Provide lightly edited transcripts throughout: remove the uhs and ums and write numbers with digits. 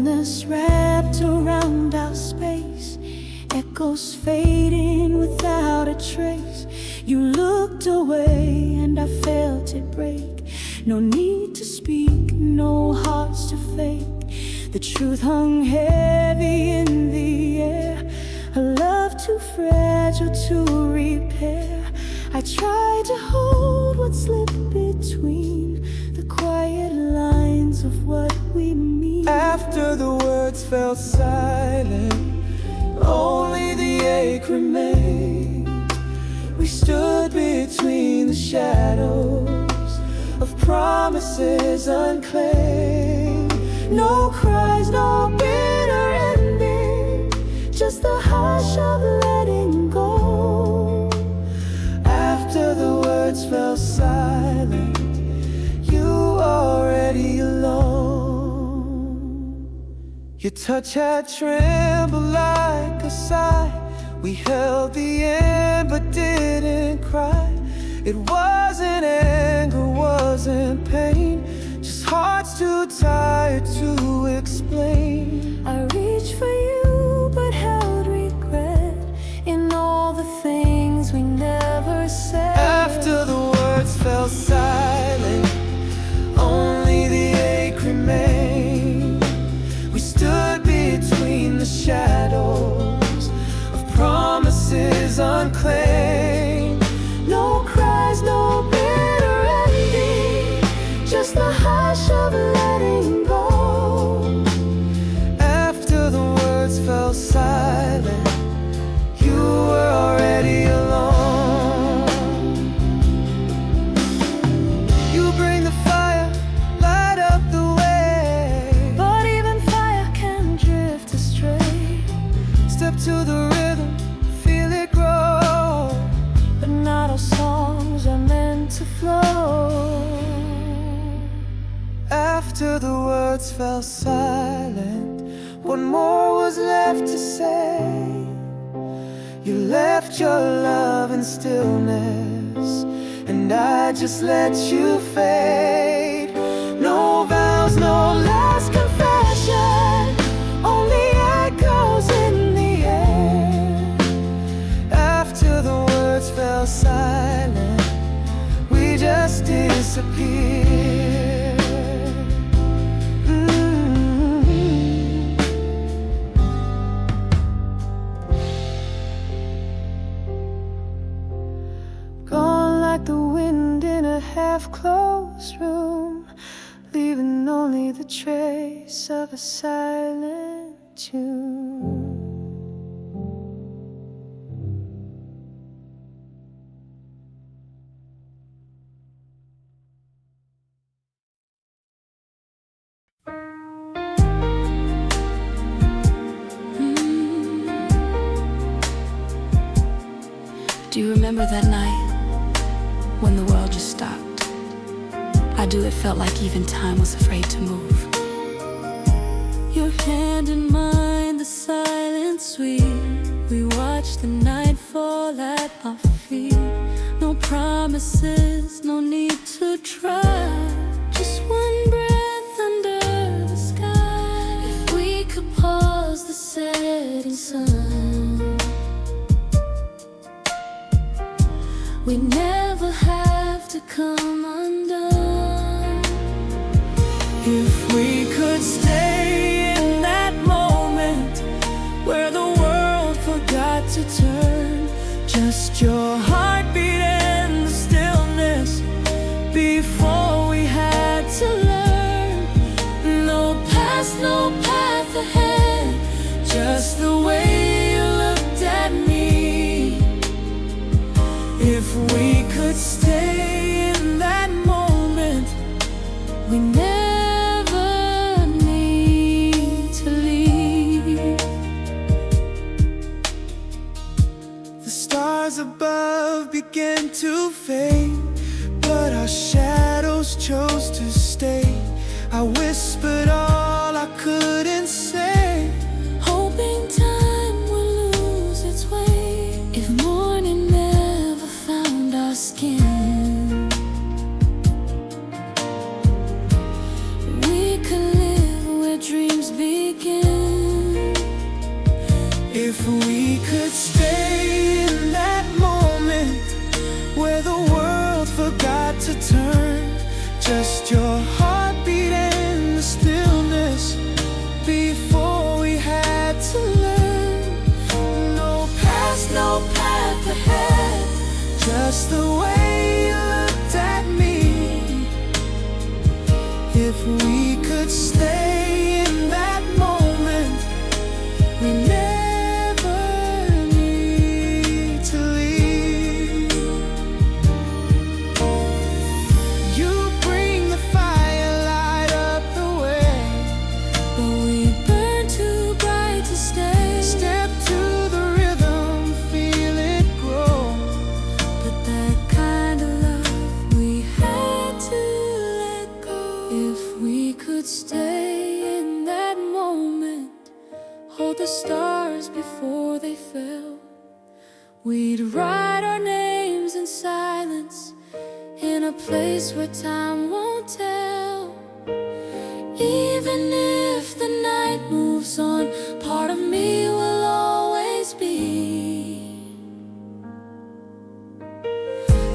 stillness wrapped around our space, echoes fading without a trace. You looked away and I felt it break. No need to speak, no hearts to fake. The truth hung heavy in the air, a love too fragile to repair. I tried to hold what slipped between the quiet lines of what we mean. After the words fell silent, only the ache remained. We stood between the shadows of promises unclaimed. No cries, no bitter ending, just the hush of letting go. After the words fell silent, you already alone. Your touch had trembled like a sigh. We held the end but didn't cry. It wasn't anger, wasn't pain, just hearts too tired to explain. I reached for you but held regret in all the things we never said. After the words fell silent, only the ache remained. We stood between the shadows of promises unclaimed. No cries, no bitter ending, just the hush of letting go. After the words fell silent, you were already alone. You bring the fire, light up the way, But even fire can drift astray. step to the rhythm, feel it grow. But not all songs are meant to flow. After the words fell silent, what more was left to say? You left your love in stillness, and I just let you fade. No vows, no last confession, only echoes in the air. After the words fell silent, we just disappeared. Gone like the wind in a half-closed room, leaving only the trace of a silent tune. Do you remember that night when the world just stopped? I do, it felt like even time was afraid to move. Your hand in mine, the silence sweet. We watched the night fall at our feet. No promises, no need to try. Just one breath under the sky. If we could pause the setting sun, we never have to come undone. If we could stay in that moment where the world forgot to turn, just your heartbeat and the stillness before we had to learn. No past, no path ahead, just the way you looked at me. If we could stay in that moment, we never need to leave. The stars above began to fade, but our shadows chose to stay. I whispered all I couldn't say, Hoping time will lose its way. If morning never found our skin, we could live where dreams begin. just the way you looked at me. If we could stay in that moment, we never need to leave. You bring the fire, light up the way, But we burn too bright to stay. step to the rhythm, feel it grow. But that kind of love we had to let go. If we could stay in that moment, hold the stars before they fell, we'd write our names in silence in a place where time won't tell. Even if the night moves on, part of me will always be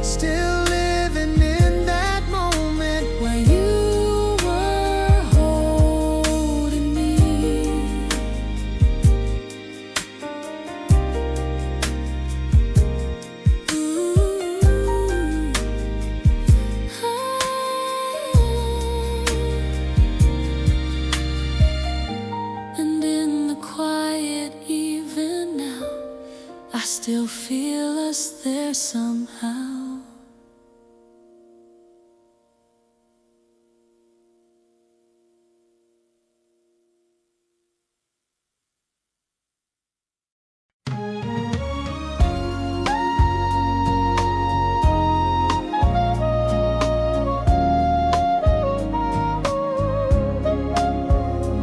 Still living in that moment where you were holding me. And in the quiet, even now, I still feel us there somehow.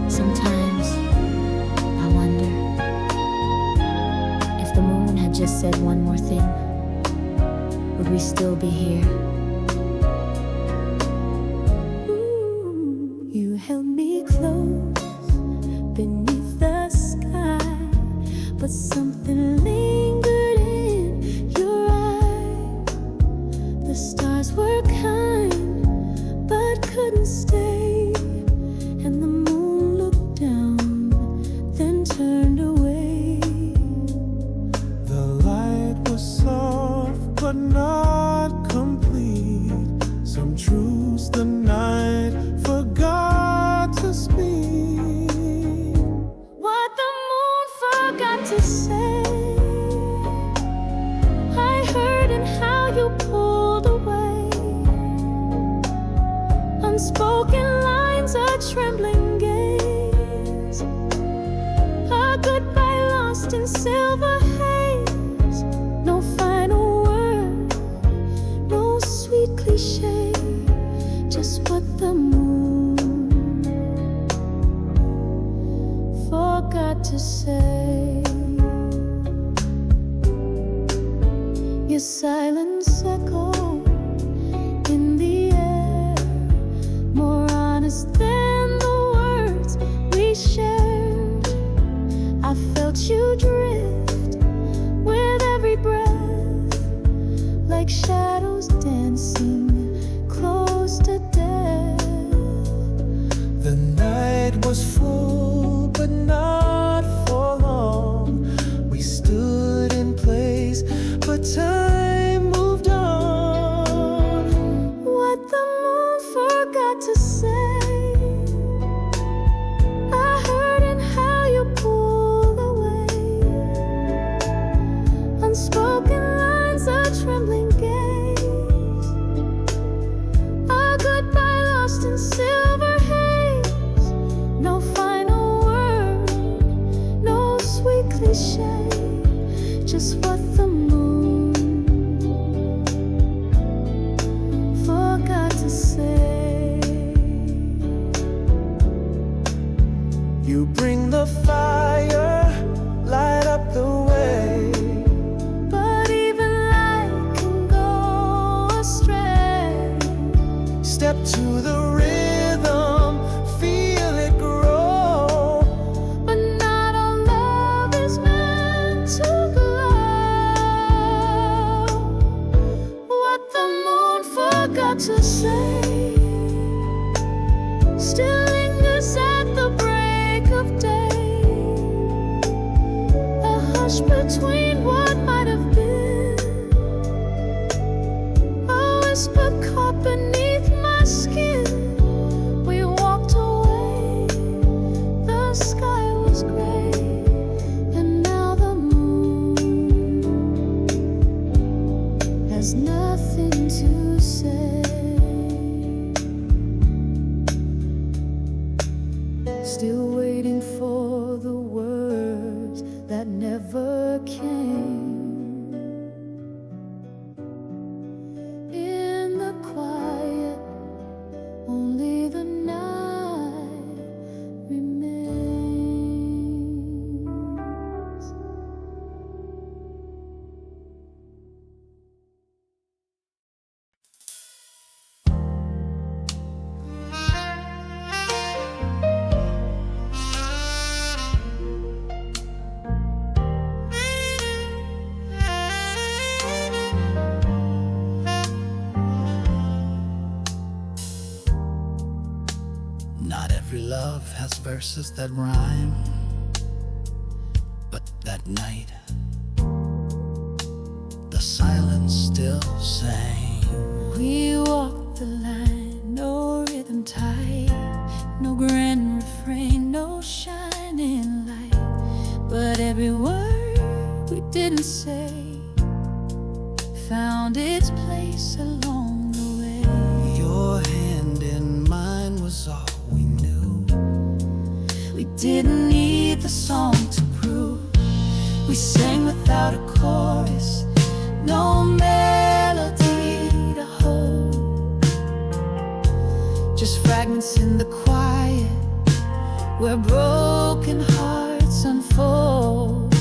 Sometimes I wonder if the moon had just said one more thing, would we still be here? You held me close beneath the sky, but something lingered in your eye. The stars were kind, but couldn't stay, and the moon looked down, then turned away. The light was soft but not complete. Some truths the night forgot to speak. What the moon forgot to say, I heard in how you pulled away. Unspoken lines, a trembling gaze, a goodbye lost in silver haze. No final word, no sweet cliche, just what the moon forgot to say. Your silence echoed in the air, more honest than the words we shared. I felt you drift with every breath, like shadows dancing close to death. The night was full but not for long. We stood in place, but time moved on. What the moon forgot to say, I heard in how you pull away. Unspoken lines, a trembling gaze, a goodbye lost in silver haze. No final word, no sweet cliche, just what the moon forgot to say. You bring the fire, light up the way. But even light can go astray. Step to the rhythm, feel it grow. But not all love is meant to glow. What the moon forgot to say still lingers at the break of day. A hush between what might have been verses that rhyme. But that night, the silence still sang. We walked the line, no rhythm tight, no grand refrain, no shining light. But every word we didn't say found its place along the way. Your hand in mine was all we knew. We didn't need the song to prove. We sang without a chorus, no melody to hold. Just fragments in the quiet where broken hearts unfold.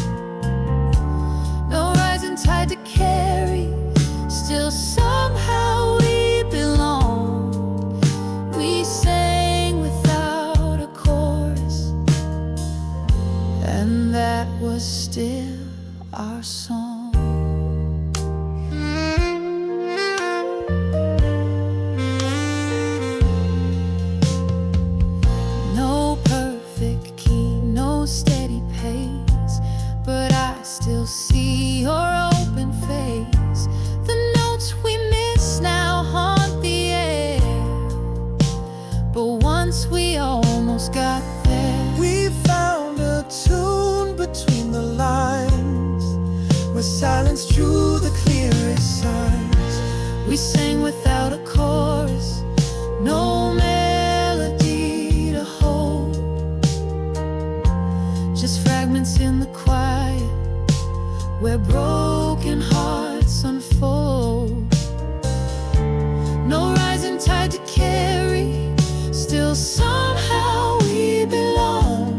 No rising tide to carry, still somehow we belong. We sang without a chorus, and that was still our song. No perfect key, no steady pace, but I still see your open face. The notes we miss now haunt the air, but once we almost got there. We found a tune between the lines, where silence drew the clearest signs. We sang without a chorus, no melody to hold. Just fragments in the quiet where broken hearts unfold. No rising tide to carry, still somehow we belong.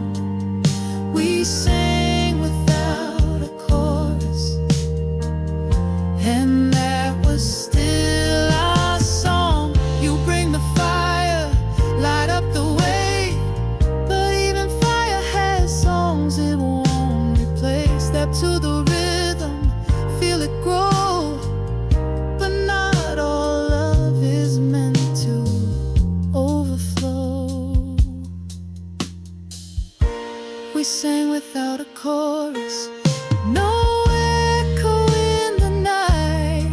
We sang without a chorus, and that was still our song. You bring the fire, light up the way, but even fire has songs it won't replace. Step to the rhythm, feel it grow, but not all love is meant to overflow. We sang without a chorus, no echo in the night.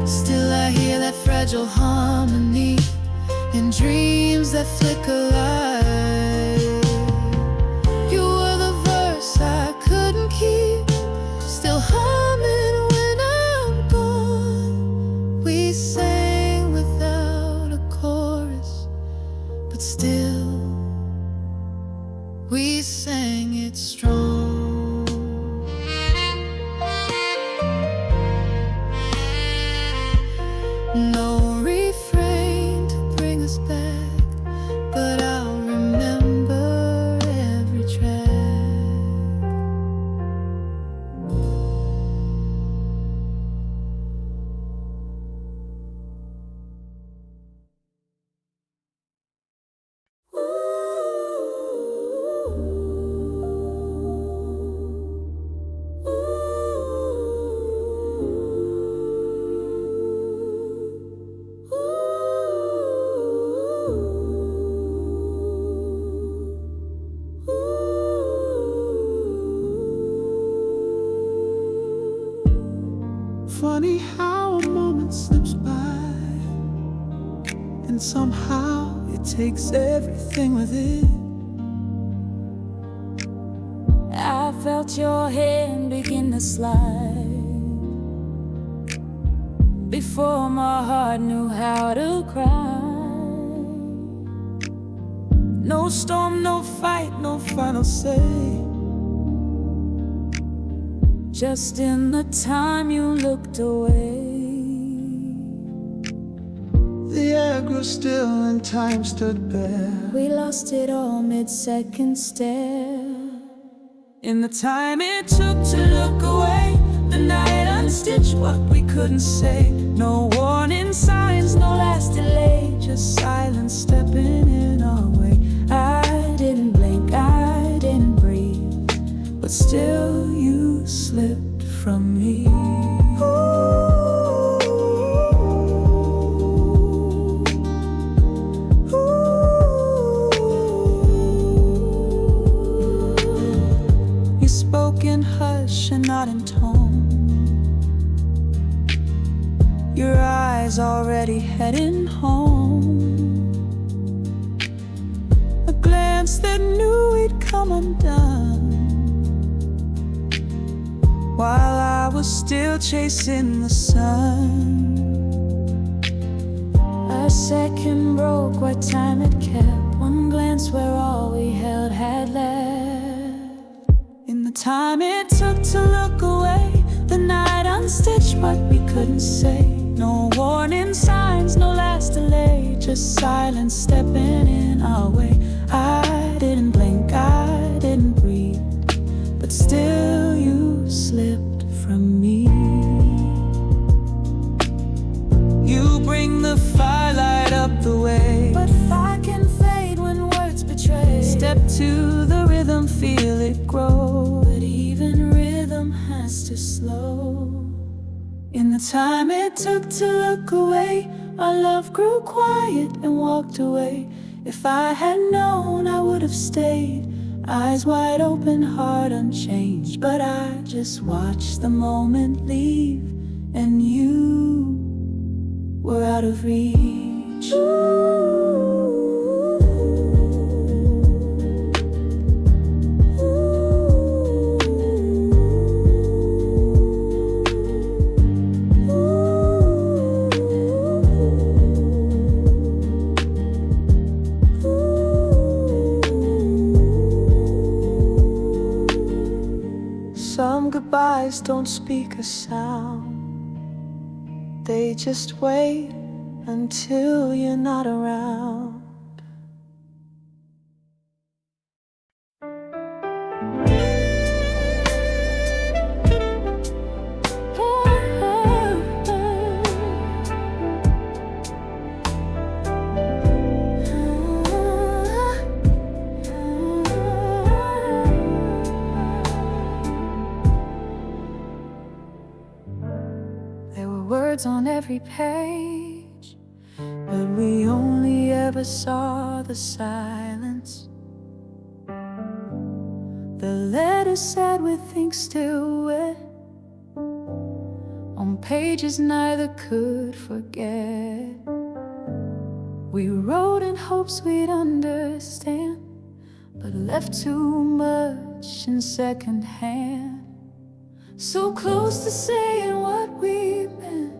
Still I hear that fragile harmony in dreams that flicker light. You were the verse I couldn't keep, still humming when I'm gone. We sang without a chorus, but still we sang it strong. No refrain to bring us back, but I'll remember every track. Funny how a moment slips by, and somehow it takes everything with it. I felt your hand begin to slide before my heart knew how to cry. No storm, no fight, no final say. Just in the time you looked away. The air grew still and time stood bare. We lost it all mid-second stare. In the time it took to look away, the night unstitched what we couldn't say. No warning signs, no last delay, just silence stepping in our way. I didn't blink, I didn't breathe, but still you slipped from me. not in tone. Your eyes already heading home. A glance that knew we'd come undone, while I was still chasing the sun. A second broke what time had kept, one glance where all we held had left. In the time it took to look away, the night unstitched what we couldn't say. No warning signs, no last delay, just silence stepping in our way. I didn't blink, I didn't breathe, but still you slipped from me. You bring the firelight up the way, but fire can fade when words betray. Step to the rhythm, feel it grow, but even rhythm has to slow. In the time it took to look away, our love grew quiet and walked away. If I had known, I would have stayed, eyes wide open, heart unchanged. But I just watched the moment leave, and you were out of reach. Some goodbyes don't speak a sound, they just wait until you're not around. Words on every page, but we only ever saw the silence. The letters said with ink still wet on pages neither could forget. We wrote in hopes we'd understand, but left too much in second hand. So close to saying what we meant,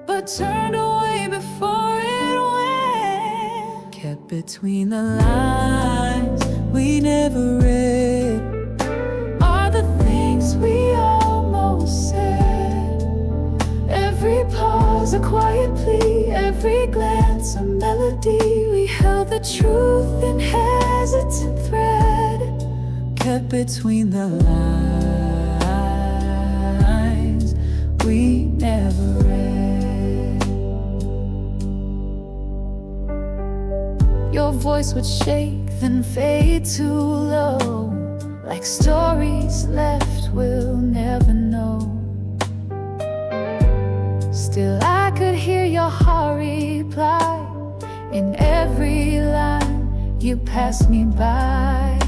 but turned away before it went. Kept between the lines we never read, are the things we almost said. Every pause a quiet plea, every glance a melody. We held the truth in hesitant thread, kept between the lines we never read. Your voice would shake, then fade too low, like stories left we'll never know. Still I could hear your heart reply in every line you passed me by.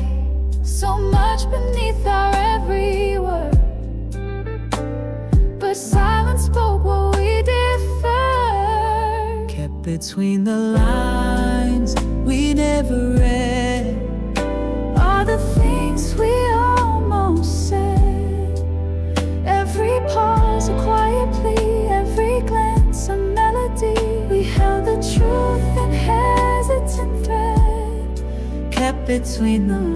So much beneath our every word, but silence spoke what we deferred. Kept between the lines we never read, are the things we almost said. Every pause a quiet plea, every glance a melody. We held the truth in hesitant thread, kept between the lines.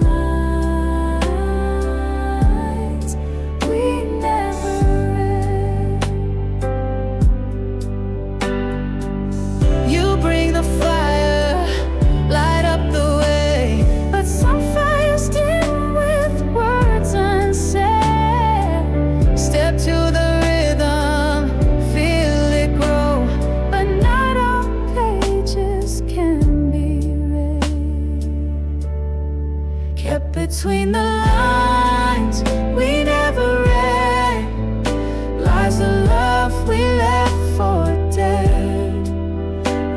Between the lines we never read, lies of love we left for dead.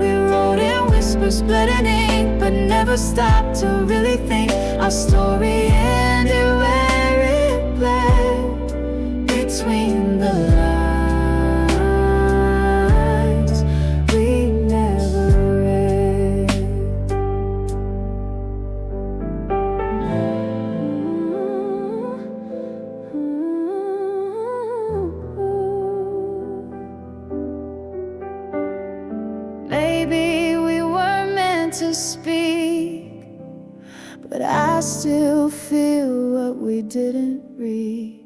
We wrote in whispers, blood and ink, but never stopped to really think. Our story ended where it bled. to speak, but I still feel what we didn't reach.